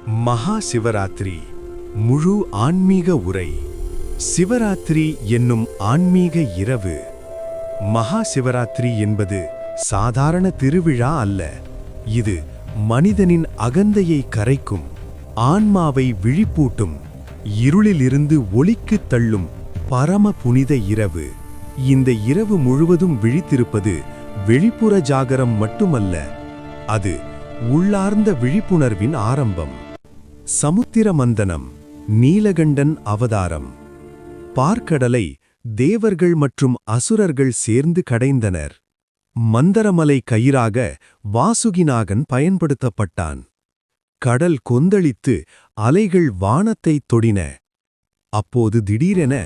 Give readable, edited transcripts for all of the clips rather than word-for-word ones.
மகா சிவராத்திரி முழு ஆன்மீக உரை. சிவராத்திரி என்னும் ஆன்மீக இரவு. மகா சிவராத்திரி என்பது சாதாரண திருவிழா அல்ல. இது மனிதனின் அகந்தையை கரைக்கும், ஆன்மாவை விழிப்பூட்டும், இருளிலிருந்து ஒளிக்குத் தள்ளும் பரம புனித இரவு. இந்த இரவு முழுவதும் விழித்திருப்பது வெளிப்புற ஜாகரம் மட்டுமல்ல, அது உள்ளார்ந்த விழிப்புணர்வின் ஆரம்பம். சமுத்திர மந்தனம், நீலகண்டன் அவதாரம். பார்க்கடலை தேவர்கள் மற்றும் அசுரர்கள் சேர்ந்து கடைந்தனர். மந்தரமலை கயிறாக வாசுகிநாகன் பயன்படுத்தப்பட்டான். கடல் கொந்தளித்து அலைகள் வானத்தைத் தொடின. அப்போது திடீரென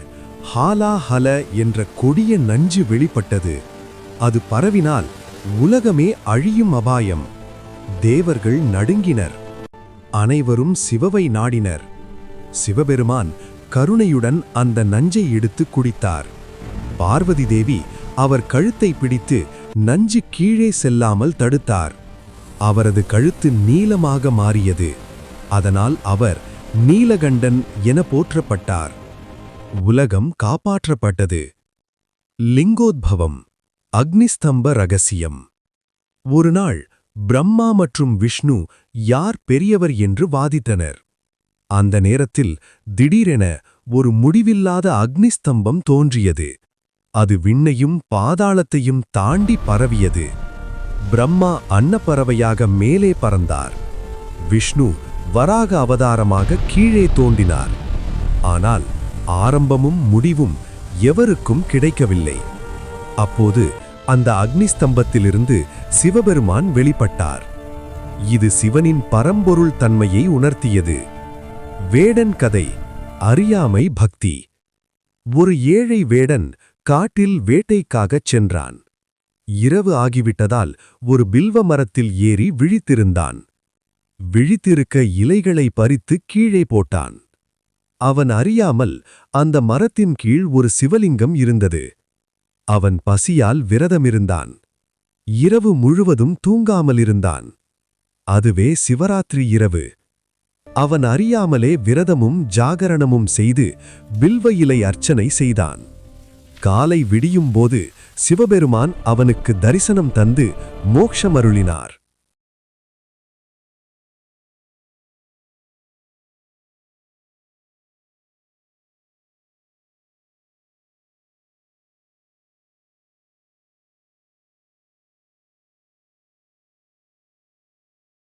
ஹாலா ஹல என்ற கொடிய நஞ்சு வெளிப்பட்டது. அது பரவினால் உலகமே அழியும் அபாயம். தேவர்கள் நடுங்கினர். அனைவரும் சிவவை நாடினர். சிவபெருமான் கருணையுடன் அந்த நஞ்சை எடுத்து குடித்தார். பார்வதி தேவி அவர் கழுத்தை பிடித்து நஞ்சு கீழே செல்லாமல் தடுத்தார். அவரது கழுத்து நீலமாக மாறியது. அதனால் அவர் நீலகண்டன் என போற்றப்பட்டார். உலகம் காப்பாற்றப்பட்டது. லிங்கோத்பவம், அக்னிஸ்தம்ப ரகசியம். ஒருநாள் பிரம்மா மற்றும் விஷ்ணு யார் பெரியவர் என்று வாதித்தனர். அந்த நேரத்தில் திடீரென ஒரு முடிவில்லாத அக்னிஸ்தம்பம் தோன்றியது. அது விண்ணையும் பாதாளத்தையும் தாண்டி பரவியது. பிரம்மா அன்னப்பறவையாக மேலே பறந்தார். விஷ்ணு வராக அவதாரமாக கீழே தோன்றினார். ஆனால் ஆரம்பமும் முடிவும் எவருக்கும் கிடைக்கவில்லை. அப்போது அந்த அக்னிஸ்தம்பத்திலிருந்து சிவபெருமான் வெளிப்பட்டார். இது சிவனின் பரம்பொருள் தன்மையை உணர்த்தியது. வேடன் கதை, அறியாமை பக்தி. ஒரு ஏழை வேடன் காட்டில் வேட்டைக்காகச் சென்றான். இரவு ஆகிவிட்டதால் ஒரு பில்வ மரத்தில் ஏறி விழித்திருந்தான். விழித்திருக்க இலைகளை பறித்து கீழே போட்டான். அவன் அறியாமல் அந்த மரத்தின் கீழ் ஒரு சிவலிங்கம் இருந்தது. அவன் பசியால் விரதமிருந்தான். இரவு முழுவதும் தூங்காமலிருந்தான். அதுவே சிவராத்திரி இரவு. அவன் அறியாமலே விரதமும் ஜாகரணமும் செய்து பில்வ இலை அர்ச்சனை செய்தான். காலை விடியும்போது சிவபெருமான் அவனுக்கு தரிசனம் தந்து மோட்சமருளினார்.